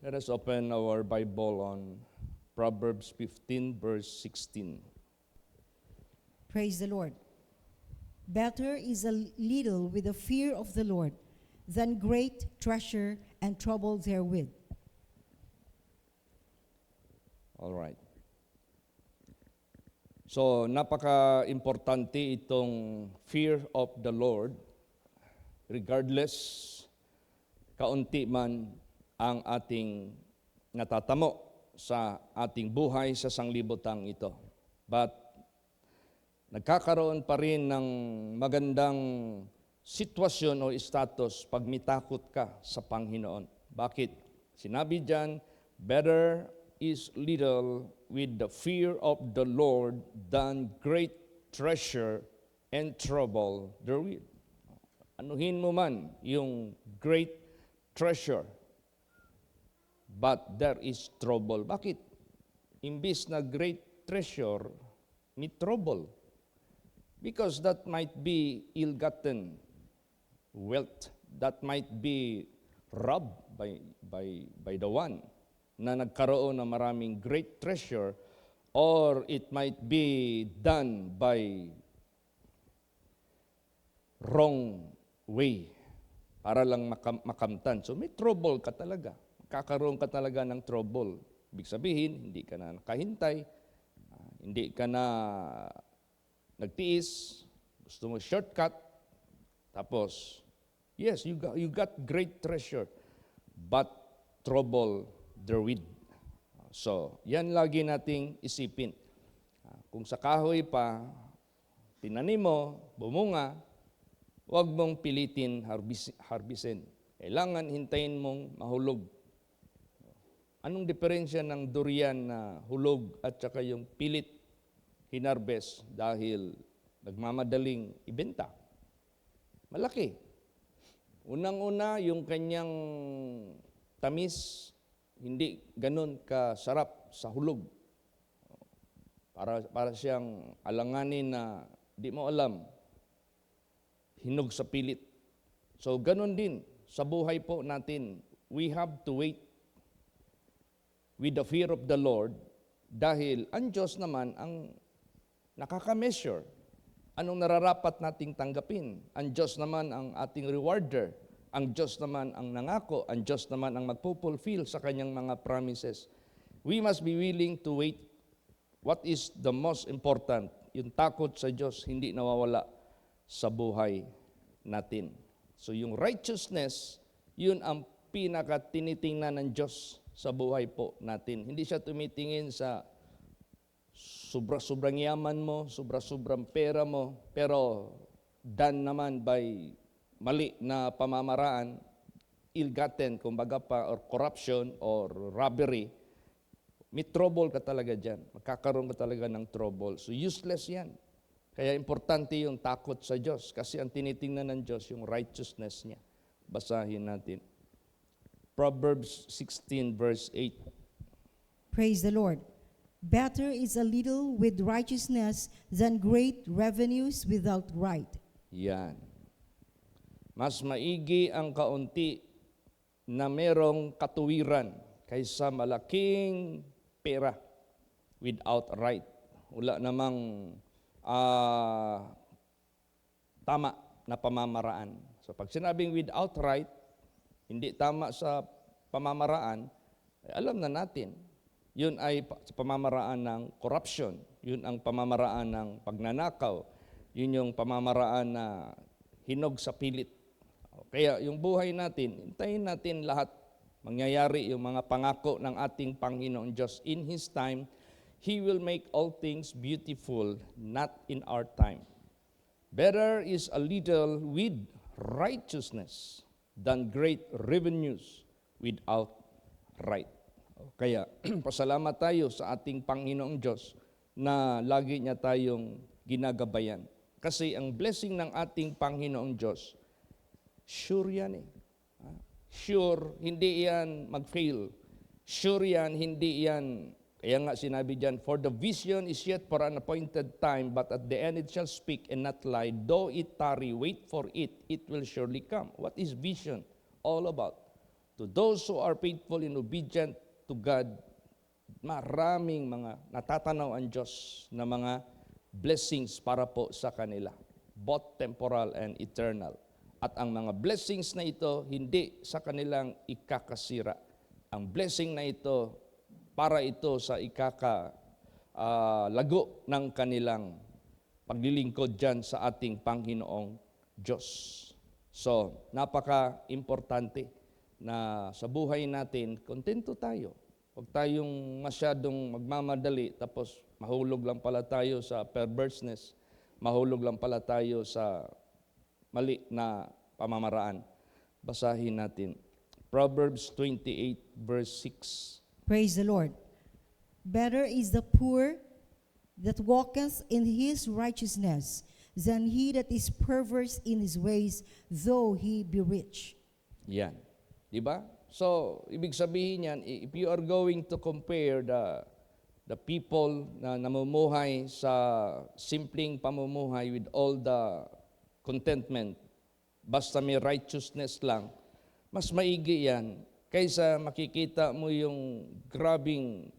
Let us open our Bible on Proverbs 15, verse 16. Praise the Lord. Better is a little with the fear of the Lord than great treasure and trouble therewith. All right. So, napaka-importante itong fear of the Lord, regardless kaunti man ang ating natatamo sa ating buhay sa sanglibutang ito. But nagkakaroon pa rin ng magandang sitwasyon o status pag mitakot ka sa Panginoon. Bakit? Sinabi diyan, better is little with the fear of the Lord than great treasure and trouble therewith. Anuhin mo man yung great treasure, but there is trouble. Bakit? Imbis na great treasure, may trouble. Because that might be ill-gotten wealth, that might be robbed by the one na nagkaroon ng maraming great treasure, or it might be done by wrong way para lang makamtan. So may trouble ka talaga. Kakaroon ka talaga ng trouble. Ibig sabihin, hindi ka na nakahintay, hindi ka na nagtiis, gusto mo shortcut, tapos, yes, you got great treasure, but trouble therewith. So, yan lagi nating isipin. Kung sa kahoy pa, tinanim mo, bumunga, huwag mong pilitin harbisin. Kailangan hintayin mong mahulog. Anong diferensya ng durian na hulog at saka yung pilit hinarbes dahil nagmamadaling ibenta? Malaki. Unang-una, yung kanyang tamis, hindi ganun kasarap sa hulog. Para siyang alanganin na di mo alam, hinog sa pilit. So ganun din sa buhay po natin. We have to wait with the fear of the Lord dahil ang Diyos naman ang nakaka-measure. Anong nararapat nating tanggapin? Ang Diyos naman ang ating rewarder. Ang Diyos naman ang nangako. Ang Diyos naman ang magpupulfill sa kanyang mga promises. We must be willing to wait. What is the most important? Yung takot sa Diyos hindi nawawala sa buhay natin. So yung righteousness, yun ang pinaka-tinitingnan ng Diyos sa buhay po natin. Hindi siya tumitingin sa sobra-sobrang yaman mo, sobra-sobrang pera mo, pero done naman by mali na pamamaraan, ill-gotten, kumbaga pa, or corruption, or robbery, may trouble ka talaga dyan. Magkakaroon ka talaga ng trouble. So useless yan. Kaya importante yung takot sa Diyos kasi ang tinitingnan ng Diyos yung righteousness niya. Basahin natin. Proverbs 16 verse 8. Praise the Lord. Better is a little with righteousness than great revenues without right. Yan. Mas maigi ang kaunti na merong katuwiran kaysa malaking pera without right. Wala namang tama na pamamaraan. So pag sinabing without right, hindi tama sa pamamaraan, alam na natin, yun ay sa pamamaraan ng corruption, yun ang pamamaraan ng pagnanakaw, yun yung pamamaraan na hinog sa pilit. Kaya yung buhay natin, hintayin natin lahat mangyayari yung mga pangako ng ating Panginoon Diyos. In His time, He will make all things beautiful, not in our time. Better is a little with righteousness than great revenues without right. Kaya pasalamat tayo sa ating Panginoong Diyos na lagi niya tayong ginagabayan. Kasi ang blessing ng ating Panginoong Diyos, sure yan eh. Sure, hindi yan mag-fail. Sure yan, hindi yan. Kaya nga sinabi dyan, for the vision is yet for an appointed time, but at the end it shall speak and not lie. Though it tarry, wait for it, it will surely come. What is vision all about? To those who are faithful and obedient to God, maraming mga natatanaw ang Diyos na mga blessings para po sa kanila, both temporal and eternal. At ang mga blessings na ito, hindi sa kanilang ikakasira. Ang blessing na ito, para ito sa lago ng kanilang paglilingkod dyan sa ating Panginoong Diyos. So, napaka-importante na sa buhay natin, kontento tayo. Huwag tayong masyadong magmamadali, tapos mahulog lang pala tayo sa perverseness, mahulog lang pala tayo sa mali na pamamaraan. Basahin natin. Proverbs 28 verse 6. Praise the Lord. Better is the poor that walketh in his righteousness than he that is perverse in his ways, though he be rich. Yan. Di ba? So, ibig sabihin yan, if you are going to compare the people na namumuhay sa simpleng pamumuhay with all the contentment, basta may righteousness lang, mas maigi yan kaysa makikita mo yung grabing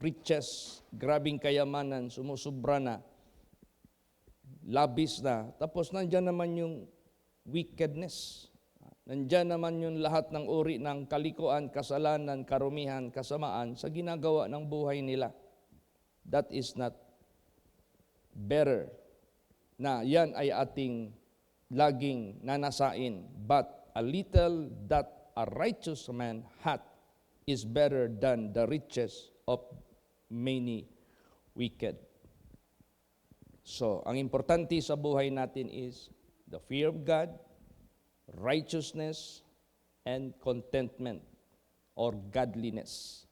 riches, grabing kayamanan, sumusubra na, labis na, tapos nandyan naman yung wickedness. Nandyan naman yung lahat ng uri ng kalikuan, kasalanan, karumihan, kasamaan sa ginagawa ng buhay nila. That is not better. Na yan ay ating laging nanasain. But a little that a righteous man hath is better than the riches of many wicked. So, ang importante sa buhay natin is the fear of God, righteousness, and contentment or godliness.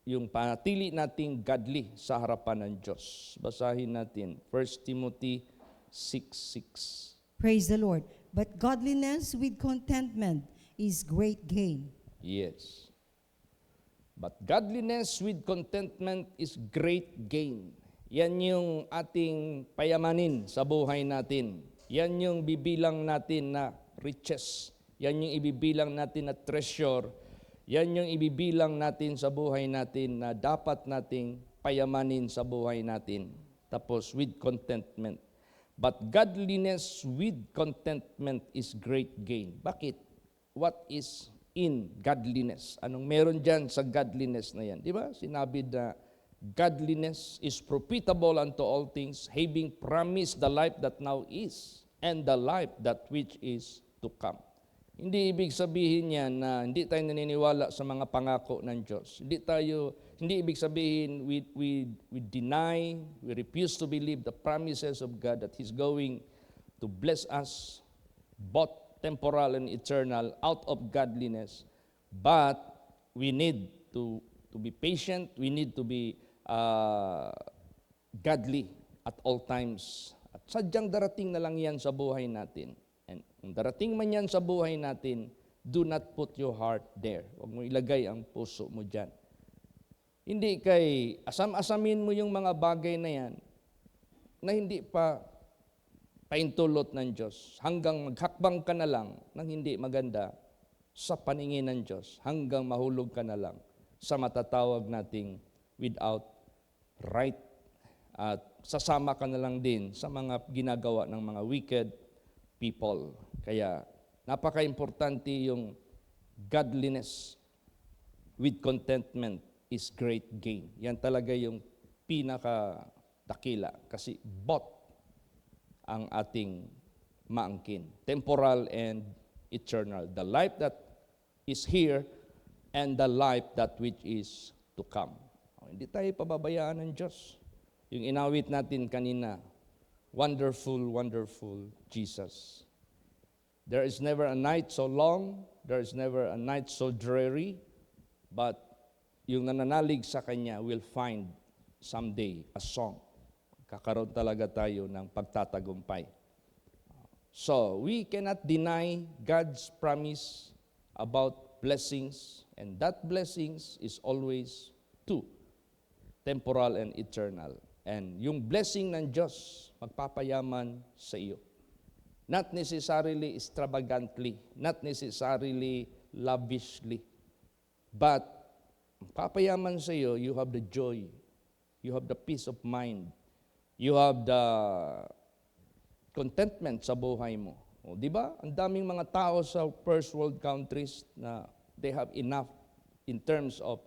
Yung panatili nating godly sa harapan ng Diyos. Basahin natin 1 Timothy 6:6. Praise the Lord. But godliness with contentment is great gain. Yes. But godliness with contentment is great gain. Yan yung ating payamanin sa buhay natin. Yan yung bibilang natin na riches. Yan yung ibibilang natin na treasure. Yan yung ibibilang natin sa buhay natin na dapat nating payamanin sa buhay natin. Tapos with contentment. But godliness with contentment is great gain. Bakit? What is in godliness? Anong meron dyan sa godliness na yan? Di ba? Sinabi na godliness is profitable unto all things, having promised the life that now is, and the life that which is to come. Hindi ibig sabihin yan na hindi tayo naniniwala sa mga pangako ng Diyos. Hindi ibig sabihin we deny, we refuse to believe the promises of God that He's going to bless us, both temporal and eternal, out of godliness. But we need to be patient, we need to be godly at all times. At sadyang darating na lang yan sa buhay natin. And kung darating man yan sa buhay natin, do not put your heart there. Huwag mo ilagay ang puso mo dyan. Hindi kay asam-asamin mo yung mga bagay na yan na hindi pa paintulot ng Diyos hanggang maghakbang ka na lang ng hindi maganda sa paningin ng Diyos hanggang mahulog ka na lang sa matatawag nating without right at sasama ka na lang din sa mga ginagawa ng mga wicked people. Kaya napaka-importante yung godliness with contentment is great gain. Yan talaga yung pinaka-dakila kasi both ang ating maangkin, temporal and eternal. The life that is here and the life that which is to come. Hindi tayo pababayaan ng Diyos. Yung inawit natin kanina, wonderful, wonderful Jesus. There is never a night so long, there is never a night so dreary, but yung nananalig sa Kanya will find someday a song. Kakaroon talaga tayo ng pagtatagumpay. So, we cannot deny God's promise about blessings, and that blessings is always two, temporal and eternal. And yung blessing ng Diyos, magpapayaman sa iyo. Not necessarily extravagantly, not necessarily lavishly. But, papayaman sa iyo, you have the joy, you have the peace of mind, you have the contentment sa buhay mo. O, di ba? Ang daming mga tao sa first world countries na they have enough in terms of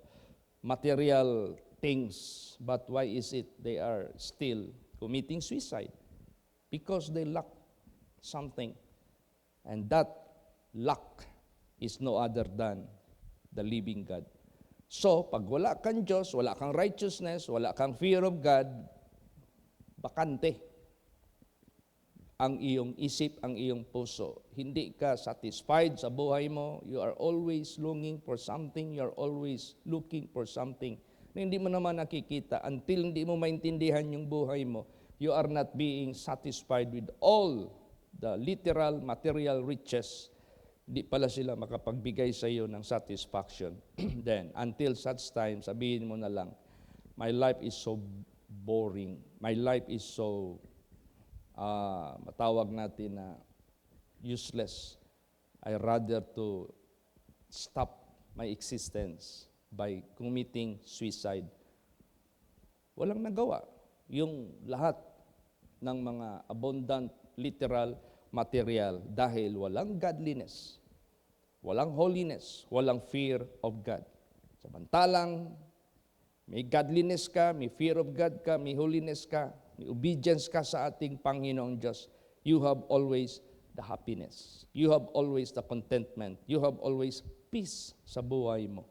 material things. But why is it they are still committing suicide? Because they lack something. And that lack is no other than the living God. So, pag wala kang Diyos, wala kang righteousness, wala kang fear of God, bakante ang iyong isip, ang iyong puso. Hindi ka satisfied sa buhay mo. You are always longing for something. You are always looking for something na hindi mo naman nakikita. Until hindi mo maintindihan yung buhay mo, you are not being satisfied with all the literal material riches. Hindi pala sila makapagbigay sa iyo ng satisfaction. Then, until such time, sabihin mo na lang, my life is so boring. My life is so matawag natin na useless. I rather to stop my existence by committing suicide. Walang nagawa. Yung lahat ng mga abundant, literal, material dahil walang godliness, walang holiness, walang fear of God. Samantalang may godliness ka, may fear of God ka, may holiness ka, may obedience ka sa ating Panginoong Diyos, you have always the happiness. You have always the contentment. You have always peace sa buhay mo.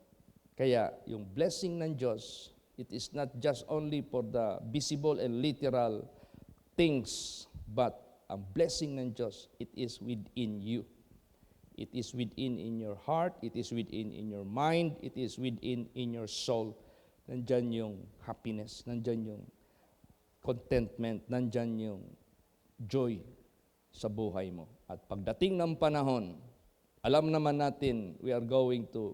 Kaya yung blessing ng Diyos, it is not just only for the visible and literal things, but ang blessing ng Diyos, it is within you. It is within in your heart, it is within in your mind, it is within in your soul. Nandyan yung happiness, nandyan yung contentment, nandyan yung joy sa buhay mo. At pagdating ng panahon, alam naman natin, we are going to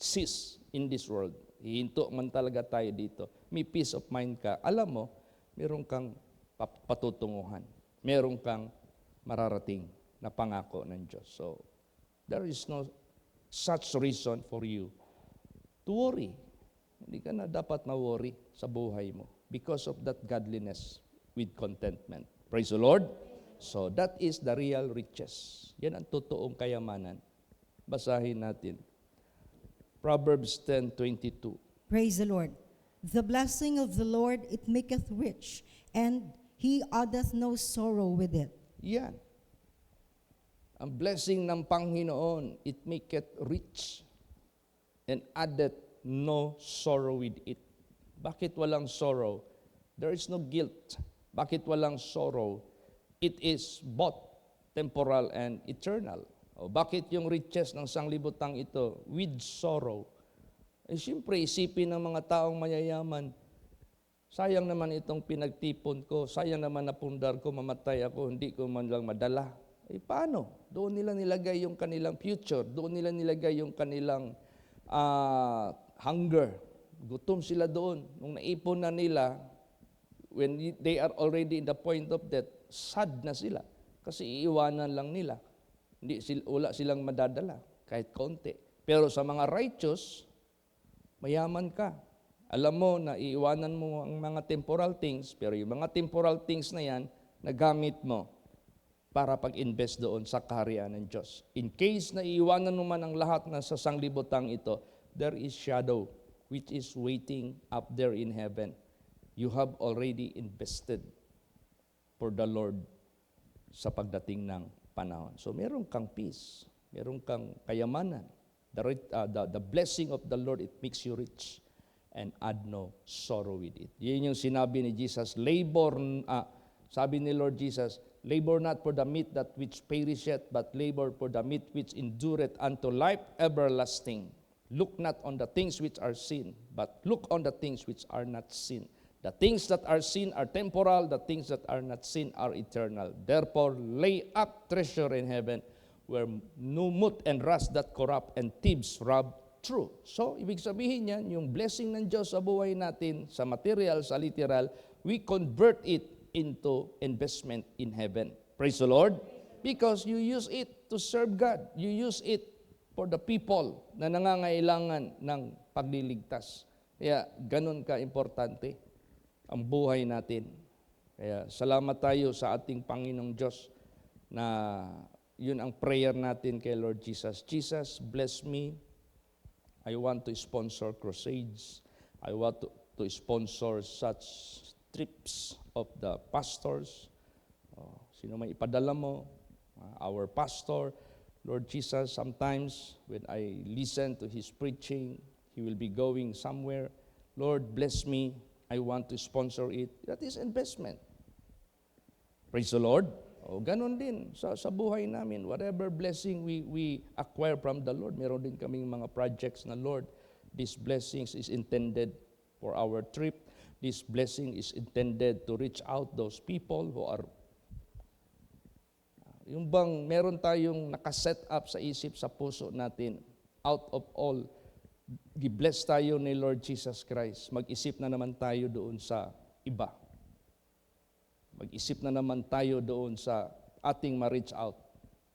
cease in this world. Hihinto man talaga tayo dito. May peace of mind ka. Alam mo, meron kang patutunguhan. Meron kang mararating na pangako ng Diyos. So, there is no such reason for you to worry. Hindi ka na dapat ma-worry sa buhay mo because of that godliness with contentment. Praise the Lord. So, that is the real riches. Yan ang totoong kayamanan. Basahin natin. Proverbs 10:22. Praise the Lord. The blessing of the Lord, it maketh rich, and he addeth no sorrow with it. Yan. Ang blessing ng Panginoon, it maketh rich, and addeth no sorrow with it. Bakit walang sorrow? There is no guilt. Bakit walang sorrow? It is both temporal and eternal. O bakit yung riches ng sanglibutang ito with sorrow? Eh siyempre, isipin ng mga taong mayayaman, sayang naman itong pinagtipon ko, sayang naman napundar ko, mamatay ako, hindi ko man lang madala. Eh paano? Doon nila nilagay yung kanilang future, doon nila nilagay yung kanilang hunger. Gutom sila doon. Nung naipon na nila, when they are already in the point of death, sad na sila. Kasi iiwanan lang nila. Wala silang madadala, kahit konti. Pero sa mga righteous, mayaman ka. Alam mo na iiwanan mo ang mga temporal things, pero yung mga temporal things na yan, nagamit mo para pag-invest doon sa kaharian ng Diyos. In case na iiwanan mo man ang lahat na sa sanglibutang ito, there is shadow which is waiting up there in heaven. You have already invested for the Lord sa pagdating ng panahon. So meron kang peace, meron kang kayamanan. The blessing of the Lord, it makes you rich and add no sorrow with it. Yun yung sinabi ni Jesus, sabi ni Lord Jesus, labor not for the meat that which perisheth, but labor for the meat which endureth unto life everlasting. Look not on the things which are seen, but look on the things which are not seen. The things that are seen are temporal, the things that are not seen are eternal. Therefore, lay up treasure in heaven, where no moth and rust that corrupt and thieves rob true. So, ibig sabihin yan, yung blessing ng Diyos sa buhay natin, sa material, sa literal, we convert it into investment in heaven. Praise the Lord. Because you use it to serve God. You use it for the people na nangangailangan ng pagliligtas. Kaya ganun ka-importante ang buhay natin. Kaya salamat tayo sa ating Panginoong Diyos na yun ang prayer natin kay Lord Jesus. Jesus, bless me. I want to sponsor crusades. I want to sponsor such trips of the pastors. Sino may ipadala mo? Our pastor. Lord Jesus, sometimes when I listen to his preaching, he will be going somewhere. Lord, bless me. I want to sponsor it. That is investment. Praise the Lord. Ganon din sa buhay namin. Whatever blessing we acquire from the Lord, meron din kaming mga projects na, Lord, these blessings is intended for our trip. This blessing is intended to reach out those people who are, yung bang meron tayong nakaset up sa isip, sa puso natin, out of all, gi-bless tayo ni Lord Jesus Christ. Mag-isip na naman tayo doon sa iba. Mag-isip na naman tayo doon sa ating ma-reach out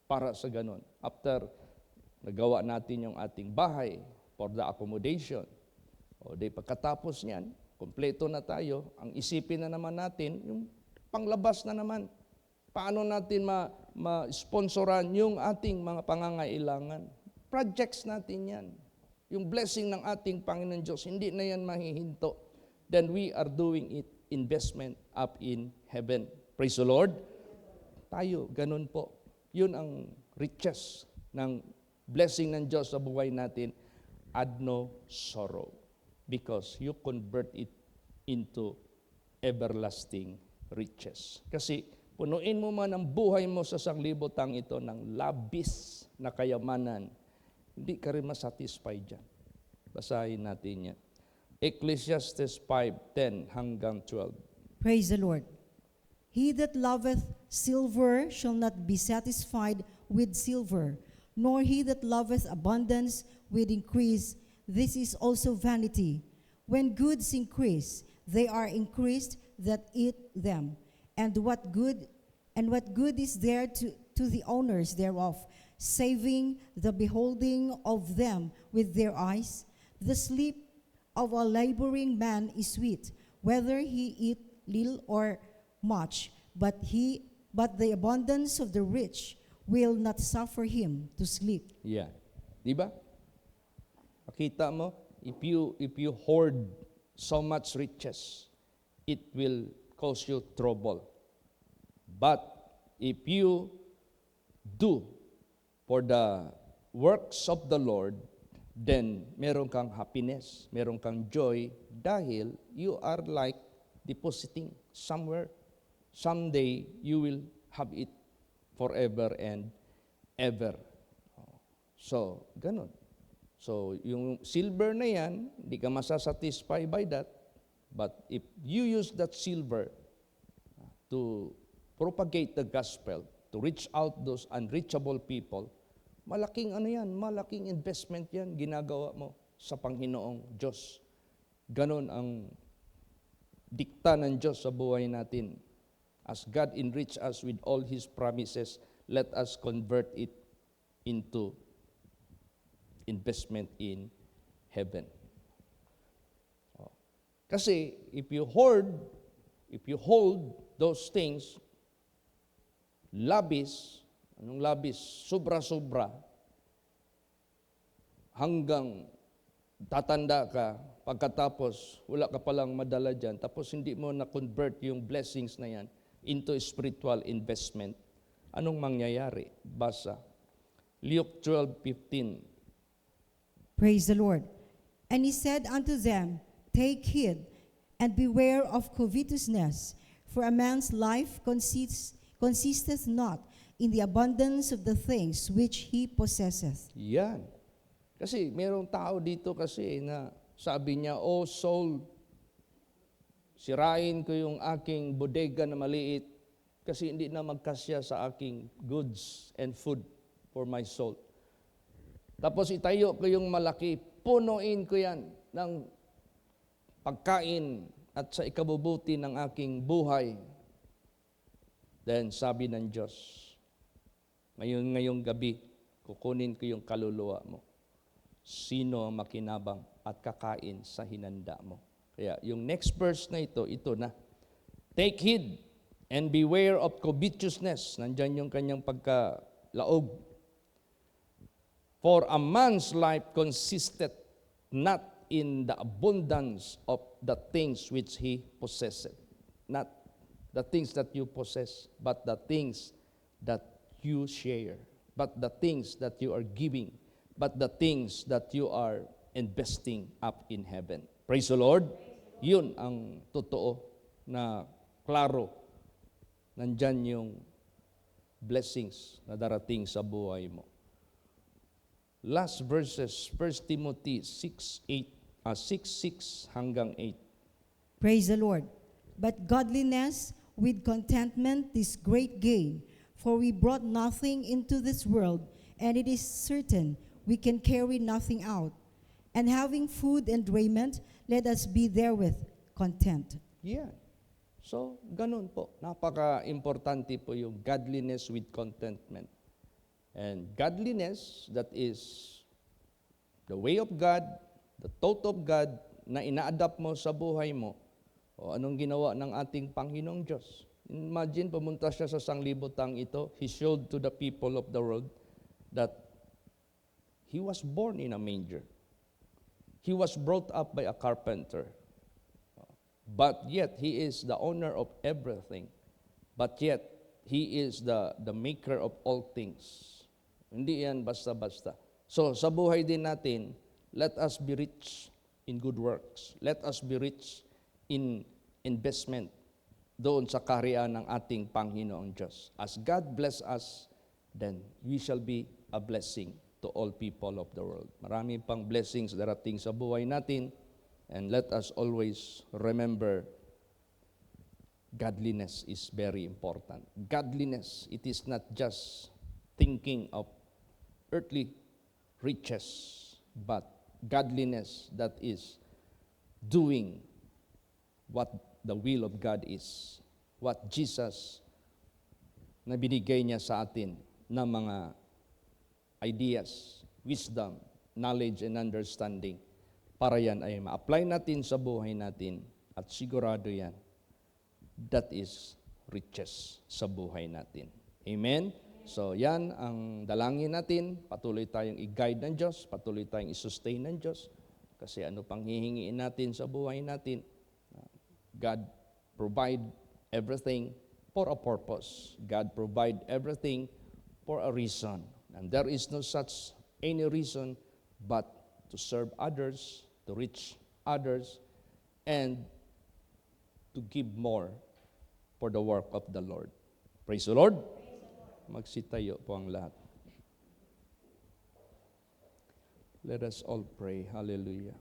para sa ganun. After nagawa natin yung ating bahay for the accommodation, pagkatapos niyan, kompleto na tayo, ang isipin na naman natin, yung panglabas na naman. Paano natin ma-sponsoran yung ating mga pangangailangan? Projects natin yan. Yung blessing ng ating Panginoon Diyos, hindi na yan mahihinto. Then we are doing it, investment up in heaven. Praise the Lord. Tayo, ganun po. Yun ang riches ng blessing ng Diyos sa buhay natin. Add no sorrow. Because you convert it into everlasting riches. Kasi punuin mo man ang buhay mo sa sanglibotang ito ng labis na kayamanan, hindi ka rin masatisfy dyan. Basahin natin yan. Ecclesiastes 5:10 hanggang 12. Praise the Lord. He that loveth silver shall not be satisfied with silver, nor he that loveth abundance with increase. This is also vanity. When goods increase, they are increased that eat them. And what good is there to the owners thereof, saving the beholding of them with their eyes? The sleep of a laboring man is sweet, whether he eat little or much, but the abundance of the rich will not suffer him to sleep. Yeah. Di ba? Makita mo, if you hoard so much riches, it will cause you trouble. But if you do for the works of the Lord, then meron kang happiness, meron kang joy, dahil you are like depositing somewhere. Someday, you will have it forever and ever. So, ganun. So, yung silver na yan, hindi ka masasatisfy by that. But if you use that silver to propagate the gospel, to reach out those unreachable people, malaking malaking investment yan, ginagawa mo sa Panginoong Diyos. Ganon ang dikta ng Diyos sa buhay natin. As God enrich us with all His promises, let us convert it into investment in heaven. Kasi if you hold those things, labis, anong labis? Sobra-sobra, hanggang tatanda ka, pagkatapos wala ka palang madala dyan, tapos hindi mo na-convert yung blessings na yan into spiritual investment, anong mangyayari? Basa. Luke 12:15. Praise the Lord. And he said unto them, Take heed, and beware of covetousness, for a man's life consisteth not in the abundance of the things which he possesseth. Yan. Kasi mayroong tao dito kasi na sabi niya, "Oh soul, sirain ko yung aking bodega na maliit kasi hindi na magkasya sa aking goods and food for my soul. Tapos itayo ko yung malaki, punuin ko yan ng pagkain at sa ikabubuti ng aking buhay." Then sabi ng Diyos, ngayong gabi, kukunin ko yung kaluluwa mo. Sino ang makinabang at kakain sa hinanda mo? Kaya yung next verse na ito na. Take heed and beware of covetousness. Nandyan yung kanyang pagkalaog. For a man's life consisteth not in the abundance of the things which he possesseth. Not the things that you possess, but the things that you share, but the things that you are giving, but the things that you are investing up in heaven. Praise the Lord. Yun ang totoo na klaro. Nandyan yung blessings na darating sa buhay mo. Last verses, 1 Timothy 6:6 hanggang 8. Praise the Lord. But godliness with contentment is great gain, for we brought nothing into this world, and it is certain we can carry nothing out. And having food and raiment, let us be therewith content. Yeah. So, ganun po. Napaka-importante po yung godliness with contentment. And godliness, that is the way of God, the thought of God, na ina-adapt mo sa buhay mo. O anong ginawa ng ating Panginoong Diyos? Imagine, pumunta siya sa sanglibotang ito. He showed to the people of the world that He was born in a manger. He was brought up by a carpenter. But yet, He is the owner of everything. But yet, He is the maker of all things. Hindi yan basta-basta. So, sa buhay din natin, let us be rich in good works. Let us be rich in investment doon sa kaharian ng ating Panginoong Diyos. As God bless us, then we shall be a blessing to all people of the world. Marami pang blessings darating sa buhay natin, and let us always remember godliness is very important. Godliness, it is not just thinking of earthly riches, but godliness that is doing what the will of God is, what Jesus na binigay niya sa atin na mga ideas, wisdom, knowledge, and understanding. Para yan ay ma-apply natin sa buhay natin at sigurado yan, that is riches sa buhay natin. Amen? So yan ang dalangin natin. Patuloy tayong i-guide ng Diyos, patuloy tayong i-sustain ng Diyos. Kasi ano pang hihingiin natin sa buhay natin? God provide everything for a purpose. God provide everything for a reason. And there is no such any reason but to serve others, to reach others, and to give more for the work of the Lord. Praise the Lord. Magsitayo po ang lahat. Let us all pray. Hallelujah.